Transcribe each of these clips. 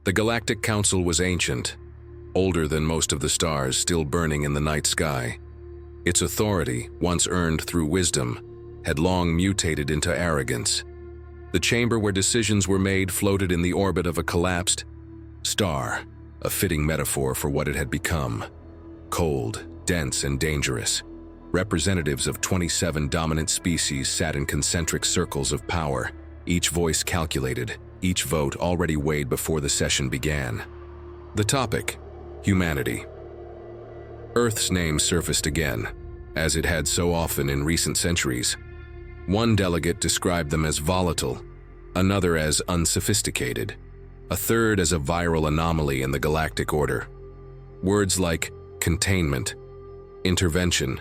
The Galactic Council was ancient, older than most of the stars still burning in the night sky. Its authority, once earned through wisdom, had long mutated into arrogance. The chamber where decisions were made floated in the orbit of a collapsed star, a fitting metaphor for what it had become. Cold, dense, and dangerous. Representatives of 27 dominant species sat in concentric circles of power, each voice calculated, each vote already weighed before the session began. The topic: humanity. Earth's name surfaced again, as it had so often in recent centuries. One delegate described them as volatile, another as unsophisticated, a third as a viral anomaly in the galactic order. Words like containment, intervention,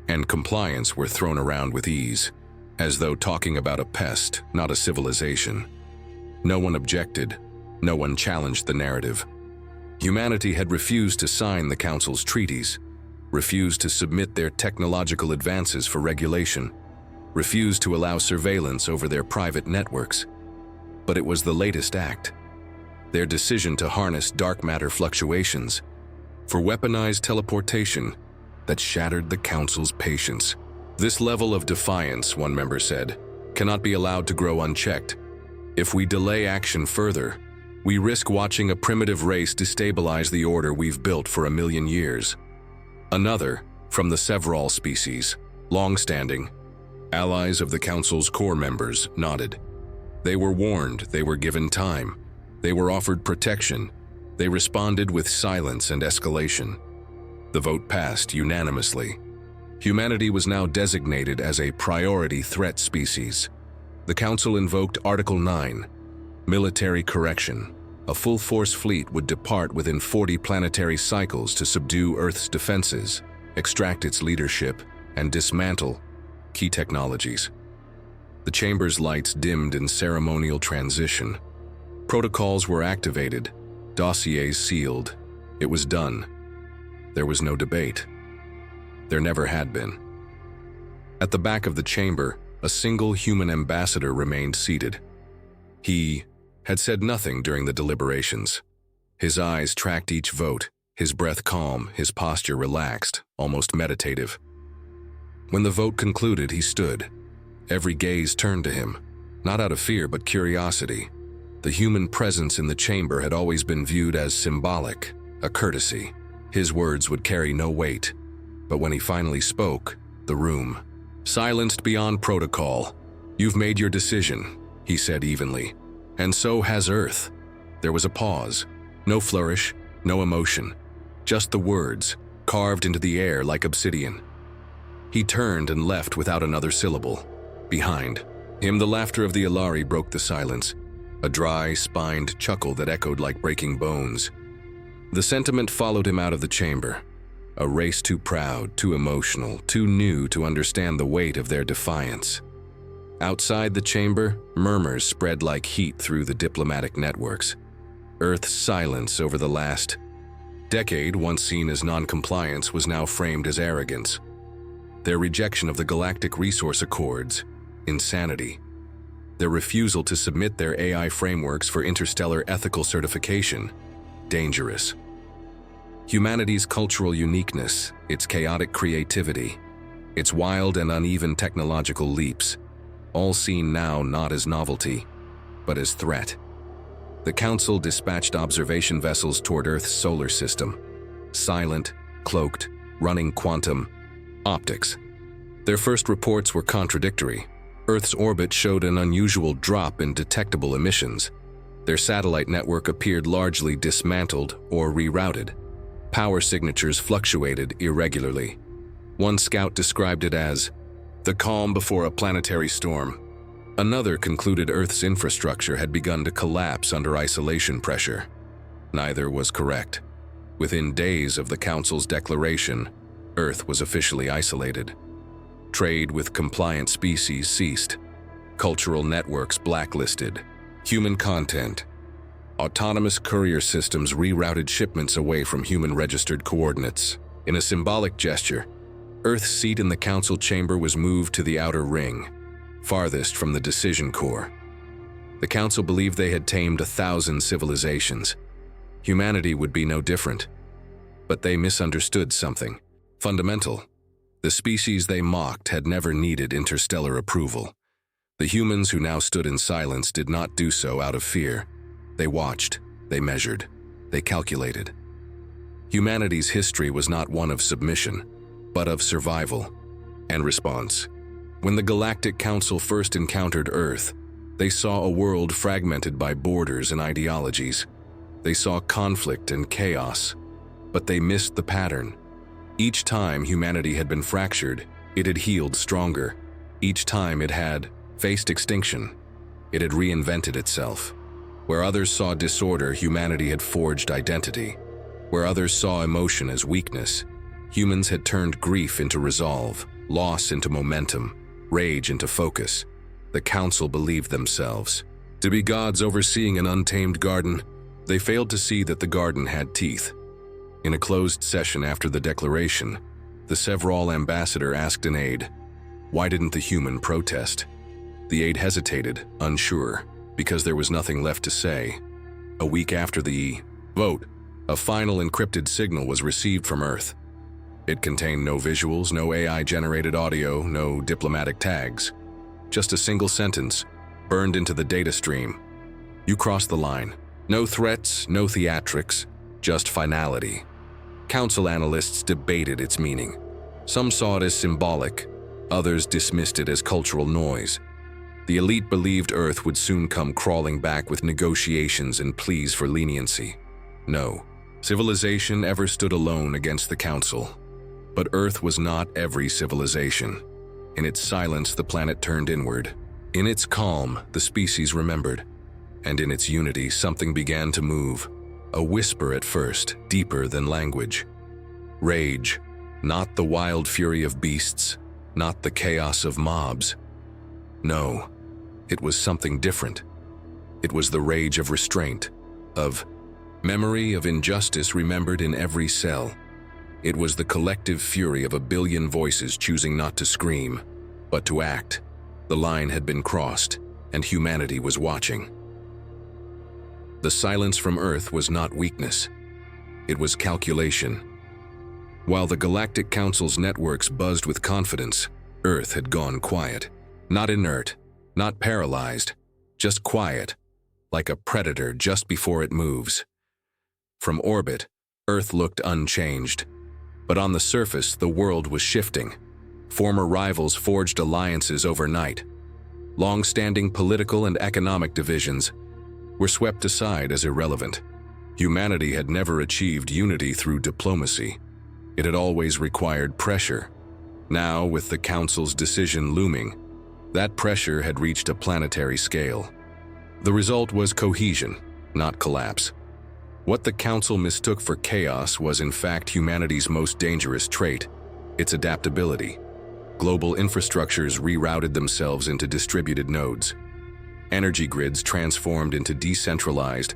and compliance were thrown around with ease, as though talking about a pest, not a civilization. No one objected, no one challenged the narrative. Humanity had refused to sign the Council's treaties, refused to submit their technological advances for regulation, refused to allow surveillance over their private networks. But it was the latest act. Their decision to harness dark matter fluctuations for weaponized teleportation that shattered the Council's patience. This level of defiance, one member said, cannot be allowed to grow unchecked. If we delay action further, we risk watching a primitive race destabilize the order we've built for 1,000,000 years. Another, from the Several species, long-standing, allies of the Council's core members, nodded. They were warned, they were given time, they were offered protection, they responded with silence and escalation. The vote passed unanimously. Humanity was now designated as a priority threat species. The Council invoked Article 9, military correction. A full-force fleet would depart within 40 planetary cycles to subdue Earth's defenses, extract its leadership, and dismantle key technologies. The chamber's lights dimmed in ceremonial transition. Protocols were activated, dossiers sealed. It was done. There was no debate. There never had been. At the back of the chamber, a single human ambassador remained seated. He had said nothing during the deliberations. His eyes tracked each vote, his breath calm, his posture relaxed, almost meditative. When the vote concluded, he stood. Every gaze turned to him, not out of fear but curiosity. The human presence in the chamber had always been viewed as symbolic, a courtesy. His words would carry no weight. But when he finally spoke, the room silenced beyond protocol. "You've made your decision," he said evenly. "And so has Earth." There was a pause. No flourish, no emotion. Just the words, carved into the air like obsidian. He turned and left without another syllable. Behind him, the laughter of the Ilari broke the silence, a dry, spined chuckle that echoed like breaking bones. The sentiment followed him out of the chamber. A race too proud, too emotional, too new to understand the weight of their defiance. Outside the chamber, murmurs spread like heat through the diplomatic networks. Earth's silence over the last decade, once seen as non-compliance, was now framed as arrogance. Their rejection of the Galactic Resource Accords, insanity. Their refusal to submit their AI frameworks for interstellar ethical certification, dangerous. Humanity's cultural uniqueness, its chaotic creativity, its wild and uneven technological leaps, all seen now not as novelty, but as threat. The Council dispatched observation vessels toward Earth's solar system, silent, cloaked, running quantum optics. Their first reports were contradictory. Earth's orbit showed an unusual drop in detectable emissions. Their satellite network appeared largely dismantled or rerouted. Power signatures fluctuated irregularly. One scout described it as the calm before a planetary storm. Another concluded Earth's infrastructure had begun to collapse under isolation pressure. Neither was correct. Within days of the Council's declaration, Earth was officially isolated. Trade with compliant species ceased. Cultural networks blacklisted. Human content. Autonomous courier systems rerouted shipments away from human-registered coordinates. In a symbolic gesture, Earth's seat in the Council chamber was moved to the outer ring, farthest from the decision core. The council believed they had tamed 1,000 civilizations. Humanity would be no different. But they misunderstood something fundamental. The species they mocked had never needed interstellar approval. The humans who now stood in silence did not do so out of fear. They watched, they measured, they calculated. Humanity's history was not one of submission, but of survival and response. When the Galactic Council first encountered Earth, they saw a world fragmented by borders and ideologies. They saw conflict and chaos, but they missed the pattern. Each time humanity had been fractured, it had healed stronger. Each time it had faced extinction, it had reinvented itself. Where others saw disorder, humanity had forged identity. Where others saw emotion as weakness, humans had turned grief into resolve, loss into momentum, rage into focus. The council believed themselves to be gods overseeing an untamed garden. They failed to see that the garden had teeth. In a closed session after the declaration, the Sevral ambassador asked an aide, "Why didn't the human protest?" The aide hesitated, unsure, because there was nothing left to say. A week after the vote, a final encrypted signal was received from Earth. It contained no visuals, no AI-generated audio, no diplomatic tags. Just a single sentence, burned into the data stream. You crossed the line. No threats, no theatrics, just finality. Council analysts debated its meaning. Some saw it as symbolic, others dismissed it as cultural noise. The elite believed Earth would soon come crawling back with negotiations and pleas for leniency. No civilization ever stood alone against the Council. But Earth was not every civilization. In its silence, the planet turned inward. In its calm, the species remembered. And in its unity, something began to move. A whisper at first, deeper than language. Rage, not the wild fury of beasts, not the chaos of mobs. No, it was something different. It was the rage of restraint, of memory of injustice remembered in every cell. It was the collective fury of a billion voices choosing not to scream, but to act. The line had been crossed, and humanity was watching. The silence from Earth was not weakness. It was calculation. While the Galactic Council's networks buzzed with confidence, Earth had gone quiet. Not inert, not paralyzed, just quiet, like a predator just before it moves. From orbit, Earth looked unchanged. But on the surface, the world was shifting. Former rivals forged alliances overnight. Long-standing political and economic divisions were swept aside as irrelevant. Humanity had never achieved unity through diplomacy. It had always required pressure. Now, with the Council's decision looming, that pressure had reached a planetary scale. The result was cohesion, not collapse. What the Council mistook for chaos was in fact humanity's most dangerous trait, its adaptability. Global infrastructures rerouted themselves into distributed nodes. Energy grids transformed into decentralized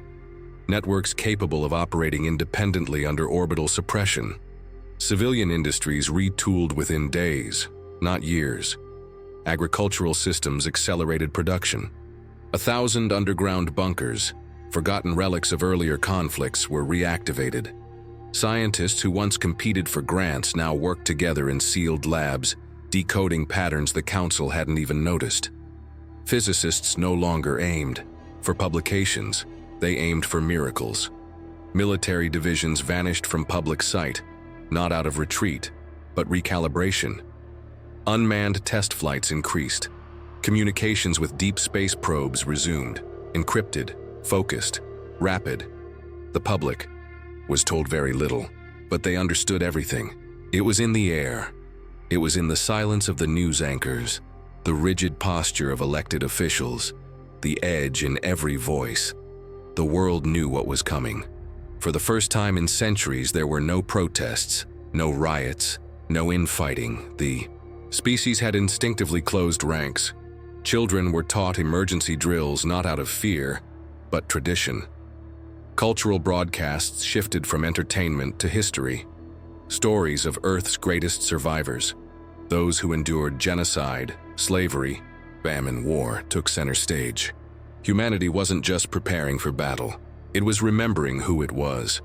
networks capable of operating independently under orbital suppression. Civilian industries retooled within days, not years. Agricultural systems accelerated production. 1,000 underground bunkers, forgotten relics of earlier conflicts, were reactivated. Scientists who once competed for grants now worked together in sealed labs, decoding patterns the Council hadn't even noticed. Physicists no longer aimed for publications, they aimed for miracles. Military divisions vanished from public sight, not out of retreat, but recalibration. Unmanned test flights increased. Communications with deep space probes resumed, encrypted, focused, rapid. The public was told very little, but they understood everything. It was in the air. It was in the silence of the news anchors, the rigid posture of elected officials, the edge in every voice. The world knew what was coming. For the first time in centuries, there were no protests, no riots, no infighting. The species had instinctively closed ranks. Children were taught emergency drills not out of fear, but tradition. Cultural broadcasts shifted from entertainment to history. Stories of Earth's greatest survivors, those who endured genocide, slavery, famine, war, took center stage. Humanity wasn't just preparing for battle, it was remembering who it was.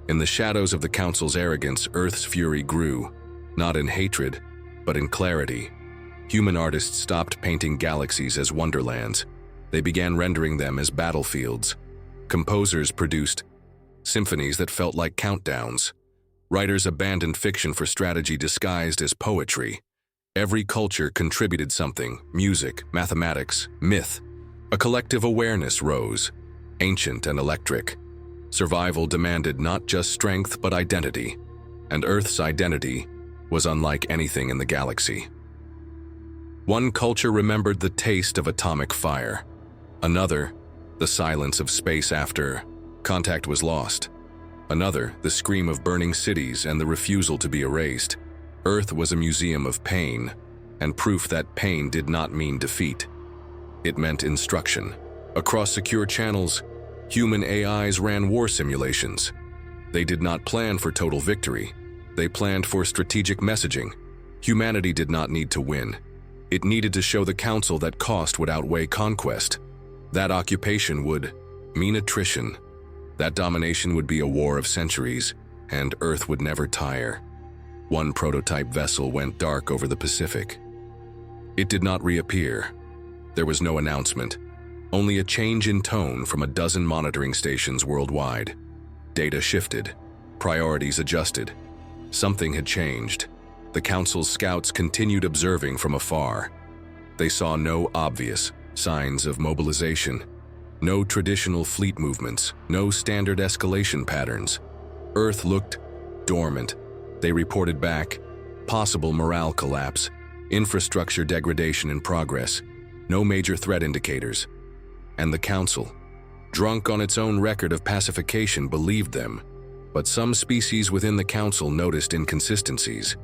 In the shadows of the Council's arrogance, Earth's fury grew, not in hatred, but in clarity. Human artists stopped painting galaxies as wonderlands. They began rendering them as battlefields. Composers produced symphonies that felt like countdowns. Writers abandoned fiction for strategy disguised as poetry. Every culture contributed something: music, mathematics, myth. A collective awareness rose, ancient and electric. Survival demanded not just strength but identity, and Earth's identity was unlike anything in the galaxy. One culture remembered the taste of atomic fire. Another, the silence of space after contact was lost. Another, the scream of burning cities and the refusal to be erased. Earth was a museum of pain, and proof that pain did not mean defeat. It meant instruction. Across secure channels, human AIs ran war simulations. They did not plan for total victory. They planned for strategic messaging. Humanity did not need to win. It needed to show the Council that cost would outweigh conquest. That occupation would mean attrition. That domination would be a war of centuries, and Earth would never tire. One prototype vessel went dark over the Pacific. It did not reappear. There was no announcement, only a change in tone from a dozen monitoring stations worldwide. Data shifted, priorities adjusted. Something had changed. The Council's scouts continued observing from afar. They saw no obvious signs of mobilization, no traditional fleet movements, no standard escalation patterns. Earth looked dormant. They reported back possible morale collapse, infrastructure degradation in progress, no major threat indicators. And the Council, drunk on its own record of pacification, believed them. But some species within the Council noticed inconsistencies.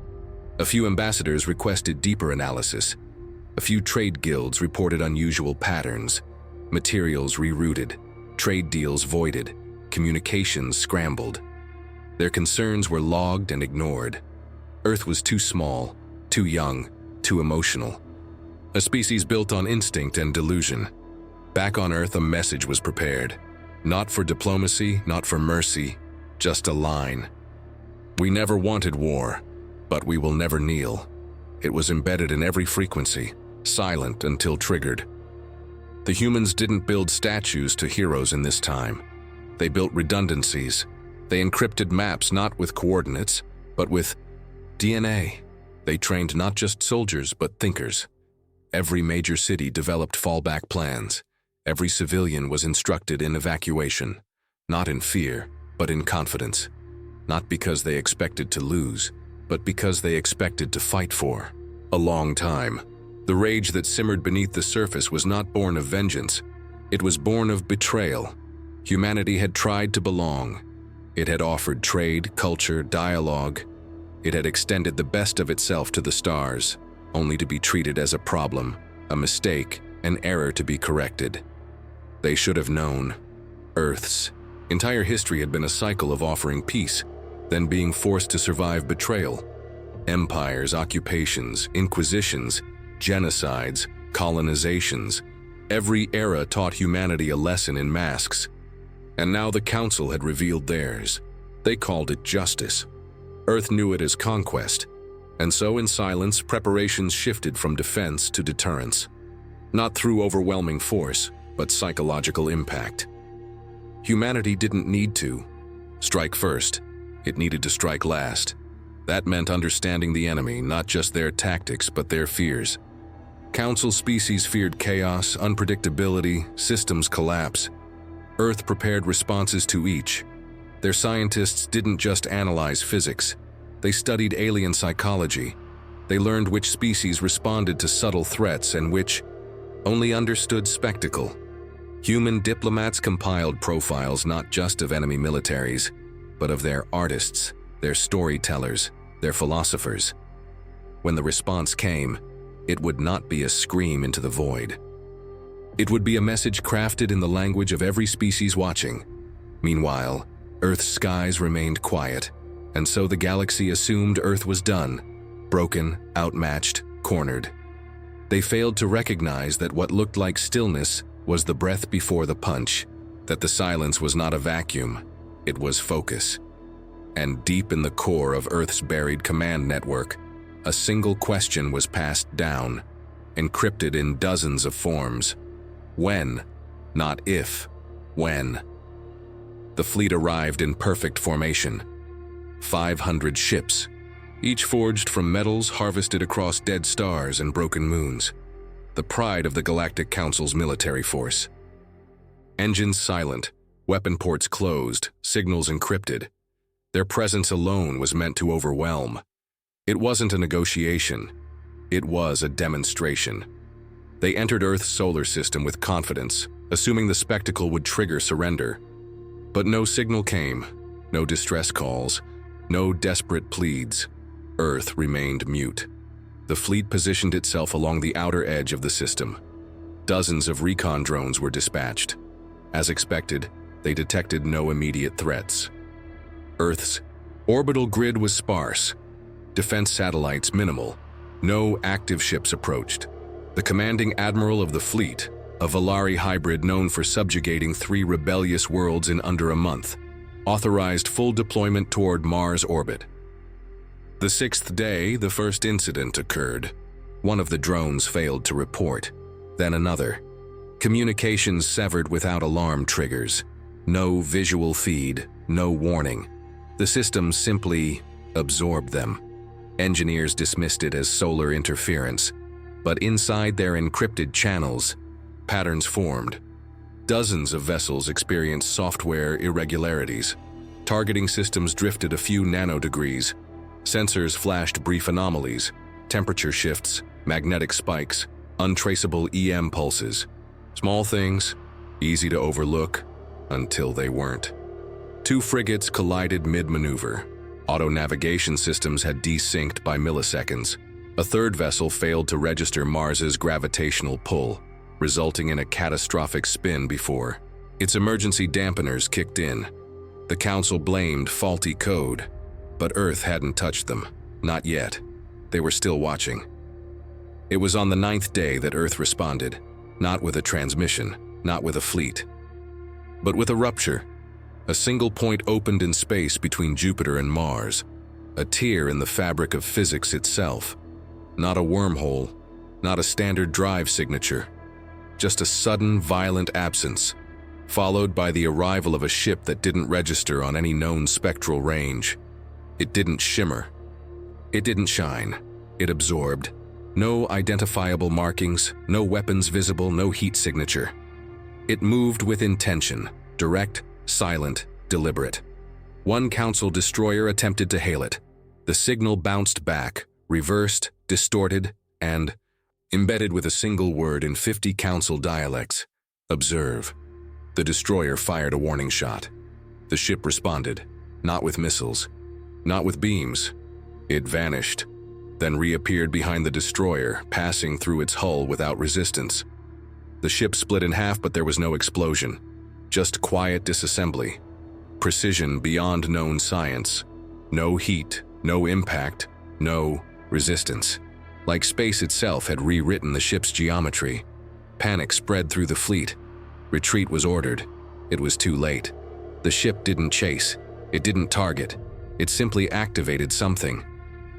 A few ambassadors requested deeper analysis. A few trade guilds reported unusual patterns. Materials rerouted, trade deals voided, communications scrambled. Their concerns were logged and ignored. Earth was too small, too young, too emotional. A species built on instinct and delusion. Back on Earth, a message was prepared. Not for diplomacy, not for mercy, just a line. We never wanted war, but we will never kneel. It was embedded in every frequency, silent until triggered. The humans didn't build statues to heroes in this time. They built redundancies. They encrypted maps not with coordinates, but with DNA. They trained not just soldiers, but thinkers. Every major city developed fallback plans. Every civilian was instructed in evacuation, not in fear, but in confidence. Not because they expected to lose, but because they expected to fight for a long time. The rage that simmered beneath the surface was not born of vengeance. It was born of betrayal. Humanity had tried to belong. It had offered trade, culture, dialogue. It had extended the best of itself to the stars, only to be treated as a problem, a mistake, an error to be corrected. They should have known. Earth's entire history had been a cycle of offering peace, then being forced to survive betrayal. Empires, occupations, inquisitions, genocides, colonizations. Every era taught humanity a lesson in masks. And now the Council had revealed theirs. They called it justice. Earth knew it as conquest. And so in silence, preparations shifted from defense to deterrence. Not through overwhelming force, but psychological impact. Humanity didn't need to strike first. It needed to strike last. That meant understanding the enemy, not just their tactics, but their fears. Council species feared chaos, unpredictability, systems collapse. Earth prepared responses to each. Their scientists didn't just analyze physics. They studied alien psychology. They learned which species responded to subtle threats and which only understood spectacle. Human diplomats compiled profiles not just of enemy militaries, but of their artists, their storytellers, their philosophers. When the response came, it would not be a scream into the void. It would be a message crafted in the language of every species watching. Meanwhile, Earth's skies remained quiet, and so the galaxy assumed Earth was done, broken, outmatched, cornered. They failed to recognize that what looked like stillness was the breath before the punch, that the silence was not a vacuum, it was focus. And deep in the core of Earth's buried command network, a single question was passed down, encrypted in dozens of forms. When, not if, when. The fleet arrived in perfect formation. 500 ships, each forged from metals harvested across dead stars and broken moons. The pride of the Galactic Council's military force. Engines silent, weapon ports closed, signals encrypted. Their presence alone was meant to overwhelm. It wasn't a negotiation. It was a demonstration. They entered Earth's solar system with confidence, assuming the spectacle would trigger surrender. But no signal came, no distress calls, no desperate pleads. Earth remained mute. The fleet positioned itself along the outer edge of the system. Dozens of recon drones were dispatched. As expected, they detected no immediate threats. Earth's orbital grid was sparse. Defense satellites minimal. No active ships approached. The commanding admiral of the fleet, a Valari hybrid known for subjugating 3 rebellious worlds in under a month, authorized full deployment toward Mars orbit. The 6th day, the first incident occurred. One of the drones failed to report, then another. Communications severed without alarm triggers. No visual feed, no warning. The system simply absorbed them. Engineers dismissed it as solar interference, but inside their encrypted channels, patterns formed. Dozens of vessels experienced software irregularities. Targeting systems drifted a few nanodegrees. Sensors flashed brief anomalies, temperature shifts, magnetic spikes, untraceable EM pulses. Small things, easy to overlook, until they weren't. 2 frigates collided mid-maneuver. Auto-navigation systems had desynced by milliseconds. A 3rd vessel failed to register Mars's gravitational pull, resulting in a catastrophic spin before its emergency dampeners kicked in. The Council blamed faulty code, but Earth hadn't touched them. Not yet. They were still watching. It was on the 9th day that Earth responded, not with a transmission, not with a fleet, but with a rupture. A single point opened in space between Jupiter and Mars, a tear in the fabric of physics itself. Not a wormhole, not a standard drive signature, just a sudden, violent absence, followed by the arrival of a ship that didn't register on any known spectral range. It didn't shimmer. It didn't shine. It absorbed. No identifiable markings, no weapons visible, no heat signature. It moved with intention, direct, silent, deliberate. One Council destroyer attempted to hail it. The signal bounced back, reversed, distorted, and embedded with a single word in 50 Council dialects: observe. The destroyer fired a warning shot. The ship responded, not with missiles, not with beams. It vanished, then reappeared behind the destroyer, passing through its hull without resistance. The ship split in half, but there was no explosion. Just quiet disassembly. Precision beyond known science. No heat, no impact, no resistance. Like space itself had rewritten the ship's geometry. Panic spread through the fleet. Retreat was ordered. It was too late. The ship didn't chase. It didn't target. It simply activated something.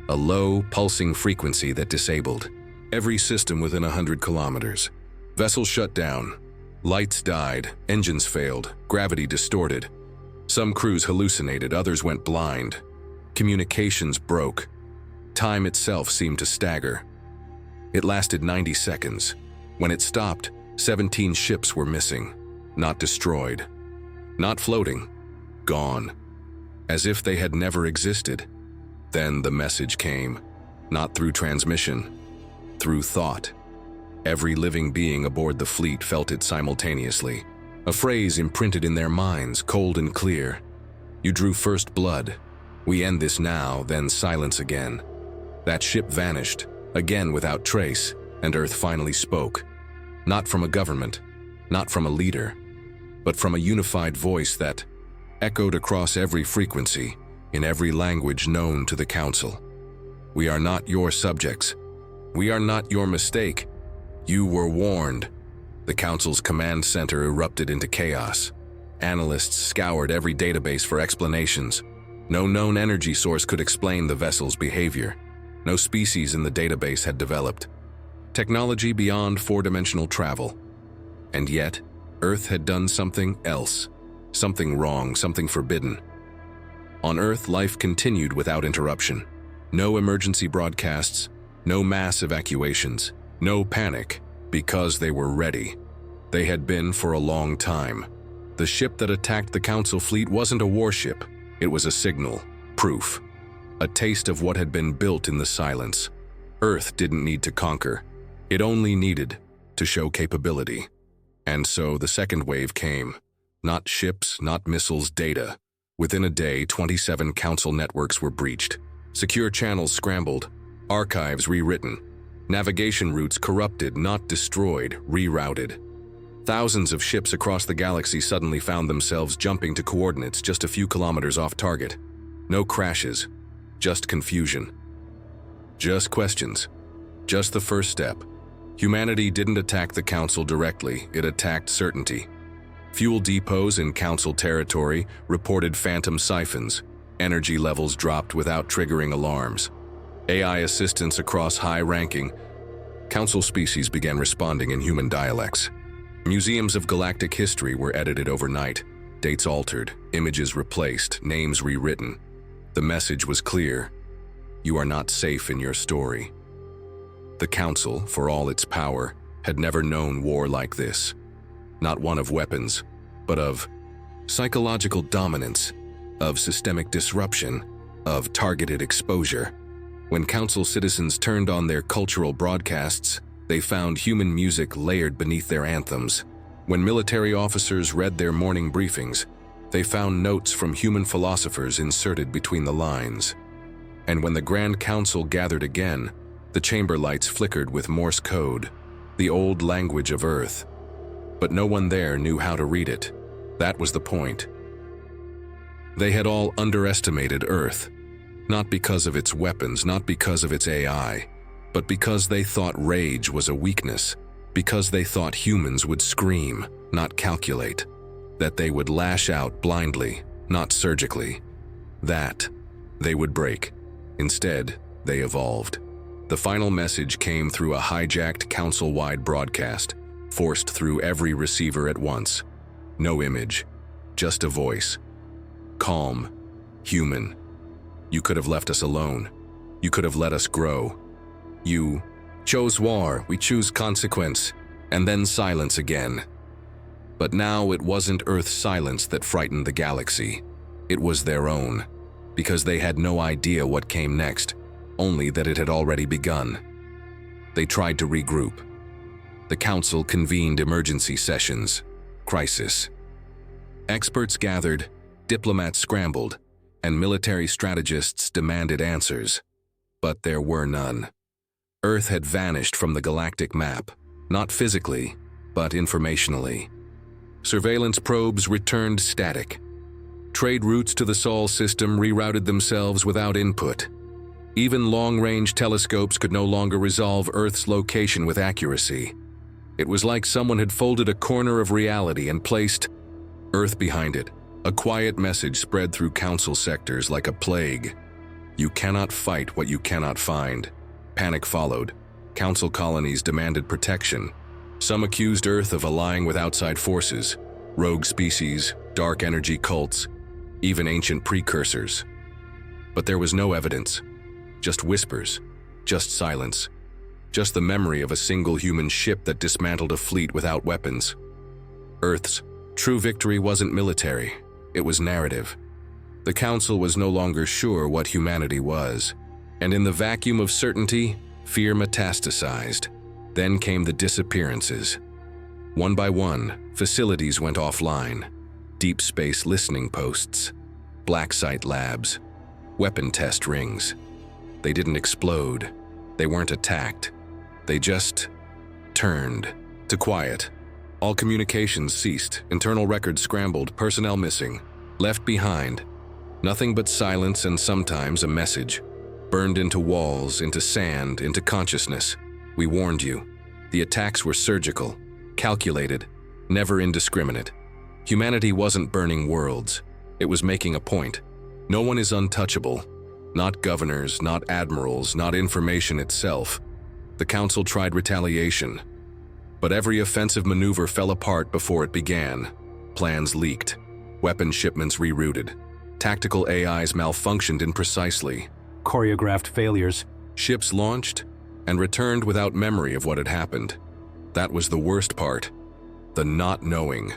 A low, pulsing frequency that disabled every system within 100 kilometers. Vessels shut down. Lights died, engines failed, gravity distorted. Some crews hallucinated, others went blind. Communications broke. Time itself seemed to stagger. It lasted 90 seconds. When it stopped, 17 ships were missing. Not destroyed. Not floating. Gone. As if they had never existed. Then the message came. Not through transmission. Through thought. Every living being aboard the fleet felt it simultaneously. A phrase imprinted in their minds, cold and clear. You drew first blood. We end this now, then silence again. That ship vanished, again without trace, and Earth finally spoke. Not from a government, not from a leader, but from a unified voice that echoed across every frequency, in every language known to the Council. We are not your subjects. We are not your mistake. You were warned. The Council's command center erupted into chaos. Analysts scoured every database for explanations. No known energy source could explain the vessel's behavior. No species in the database had developed technology beyond four-dimensional travel. And yet, Earth had done something else. Something wrong, something forbidden. On Earth, life continued without interruption. No emergency broadcasts, no mass evacuations, no panic, because they were ready. They had been for a long time. The ship that attacked the Council fleet wasn't a warship. It was a signal, proof, a taste of what had been built in the silence. Earth didn't need to conquer. It only needed to show capability. And so the second wave came. Not ships, not missiles, data. Within a day, 27 Council networks were breached. Secure channels scrambled, archives rewritten, navigation routes corrupted, not destroyed, rerouted. Thousands of ships across the galaxy suddenly found themselves jumping to coordinates just a few kilometers off target. No crashes, just confusion. Just questions. Just the first step. Humanity didn't attack the Council directly, it attacked certainty. Fuel depots in Council territory reported phantom siphons. Energy levels dropped without triggering alarms. AI assistants across high-ranking Council species began responding in human dialects. Museums of galactic history were edited overnight, dates altered, images replaced, names rewritten. The message was clear: you are not safe in your story. The Council, for all its power, had never known war like this. Not one of weapons, but of psychological dominance, of systemic disruption, of targeted exposure. When Council citizens turned on their cultural broadcasts, they found human music layered beneath their anthems. When military officers read their morning briefings, they found notes from human philosophers inserted between the lines. And when the Grand Council gathered again, the chamber lights flickered with Morse code, the old language of Earth. But no one there knew how to read it. That was the point. They had all underestimated Earth, not because of its weapons, not because of its AI, but because they thought rage was a weakness, because they thought humans would scream, not calculate, that they would lash out blindly, not surgically, that they would break. Instead, they evolved. The final message came through a hijacked Council-wide broadcast, forced through every receiver at once. No image, just a voice. Calm, human. You could have left us alone. You could have let us grow. You chose war, we choose consequence, and then silence again. But now it wasn't Earth's silence that frightened the galaxy. It was their own, because they had no idea what came next, only that it had already begun. They tried to regroup. The Council convened emergency sessions. Crisis. Experts gathered, diplomats scrambled, and military strategists demanded answers. But there were none. Earth had vanished from the galactic map, not physically, but informationally. Surveillance probes returned static. Trade routes to the Sol system rerouted themselves without input. Even long-range telescopes could no longer resolve Earth's location with accuracy. It was like someone had folded a corner of reality and placed Earth behind it. A quiet message spread through Council sectors like a plague. You cannot fight what you cannot find. Panic followed. Council colonies demanded protection. Some accused Earth of allying with outside forces, rogue species, dark energy cults, even ancient precursors. But there was no evidence. Just whispers, just silence, just the memory of a single human ship that dismantled a fleet without weapons. Earth's true victory wasn't military, it was narrative. The Council was no longer sure what humanity was, and in the vacuum of certainty, fear metastasized. Then came the disappearances. One by one, facilities went offline. Deep space listening posts, black site labs, weapon test rings. They didn't explode. They weren't attacked. They just turned to quiet. All communications ceased, internal records scrambled, personnel missing, left behind. Nothing but silence and sometimes a message, burned into walls, into sand, into consciousness. We warned you. The attacks were surgical. calculated, never indiscriminate. Humanity wasn't burning worlds. It was making a point. No one is untouchable. Not governors, not admirals, not information itself. The Council tried retaliation. But every offensive maneuver fell apart before it began. Plans leaked. Weapon shipments rerouted. Tactical AIs malfunctioned imprecisely. Choreographed failures. Ships launched and returned without memory of what had happened. That was the worst part. The not knowing.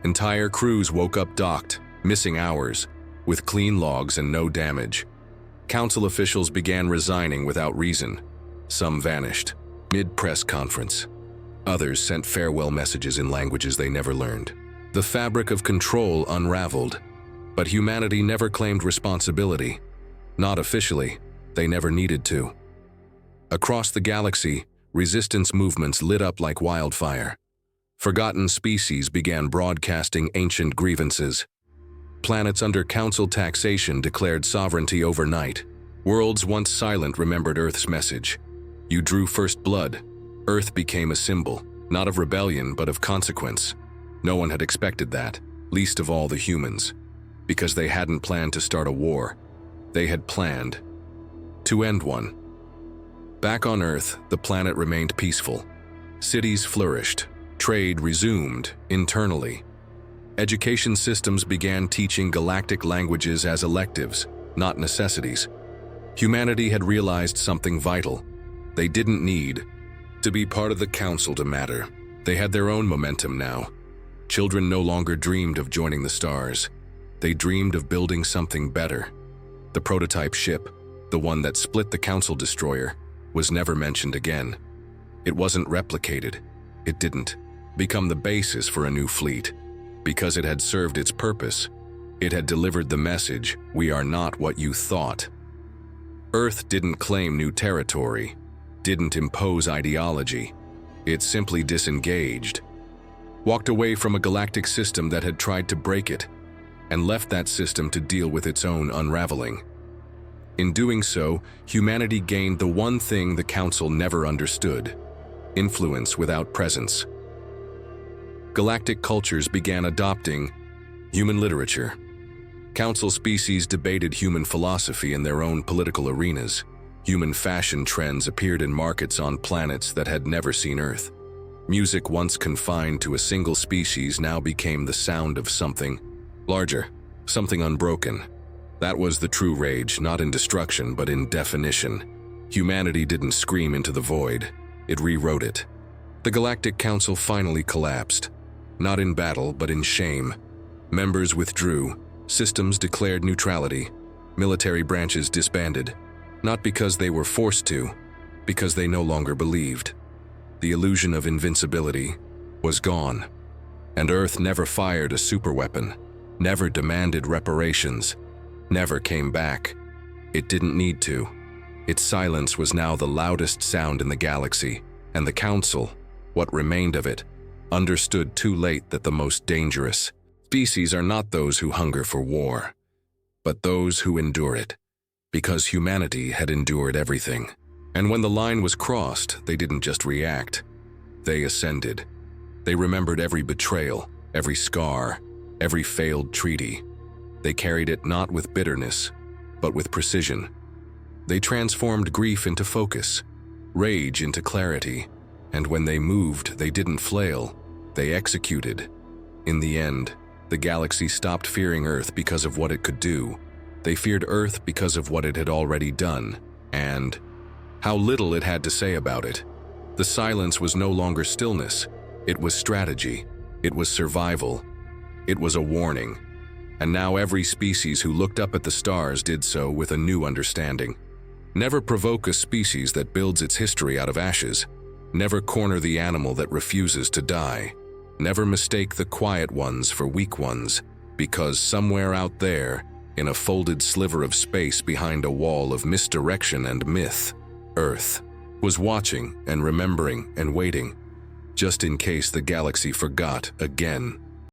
Entire crews woke up docked, missing hours, with clean logs and no damage. Council officials began resigning without reason. Some vanished, mid-press conference. Others sent farewell messages in languages they never learned. The fabric of control unraveled, but humanity never claimed responsibility. Not officially, they never needed to. Across the galaxy, resistance movements lit up like wildfire. Forgotten species began broadcasting ancient grievances. Planets under Council taxation declared sovereignty overnight. Worlds once silent remembered Earth's message. You drew first blood. Earth became a symbol, not of rebellion but of consequence. No one had expected that, least of all the humans. Because they hadn't planned to start a war. They had planned to end one. Back on Earth, the planet remained peaceful. Cities flourished. Trade resumed internally. Education systems began teaching galactic languages as electives, not necessities. Humanity had realized something vital. They didn't need to be part of the Council to matter. They had their own momentum now. Children no longer dreamed of joining the stars. They dreamed of building something better. The prototype ship, the one that split the Council destroyer, was never mentioned again. It wasn't replicated. It didn't become the basis for a new fleet. Because it had served its purpose, it had delivered the message, we are not what you thought. Earth didn't claim new territory, didn't impose ideology. It simply disengaged, walked away from a galactic system that had tried to break it, and left that system to deal with its own unraveling. In doing so, humanity gained the one thing the Council never understood: influence without presence. Galactic cultures began adopting human literature. Council species debated human philosophy in their own political arenas. Human fashion trends appeared in markets on planets that had never seen Earth. Music once confined to a single species now became the sound of something larger, something unbroken. That was the true rage, not in destruction but in definition. Humanity didn't scream into the void, it rewrote it. The Galactic Council finally collapsed. Not in battle, but in shame. Members withdrew, systems declared neutrality, military branches disbanded, not because they were forced to, because they no longer believed. The illusion of invincibility was gone, and Earth never fired a superweapon, never demanded reparations, never came back. It didn't need to. Its silence was now the loudest sound in the galaxy, and the Council, what remained of it, understood too late that the most dangerous species are not those who hunger for war, but those who endure it, because humanity had endured everything. And when the line was crossed, they didn't just react. They ascended. They remembered every betrayal, every scar, every failed treaty. They carried it not with bitterness, but with precision. They transformed grief into focus, rage into clarity, and when they moved, they didn't flail, they executed. In the end, the galaxy stopped fearing Earth because of what it could do. They feared Earth because of what it had already done, and how little it had to say about it. The silence was no longer stillness. It was strategy. It was survival. It was a warning. And now every species who looked up at the stars did so with a new understanding. Never provoke a species that builds its history out of ashes. Never corner the animal that refuses to die. Never mistake the quiet ones for weak ones, because somewhere out there, in a folded sliver of space behind a wall of misdirection and myth, Earth was watching and remembering and waiting, just in case the galaxy forgot again.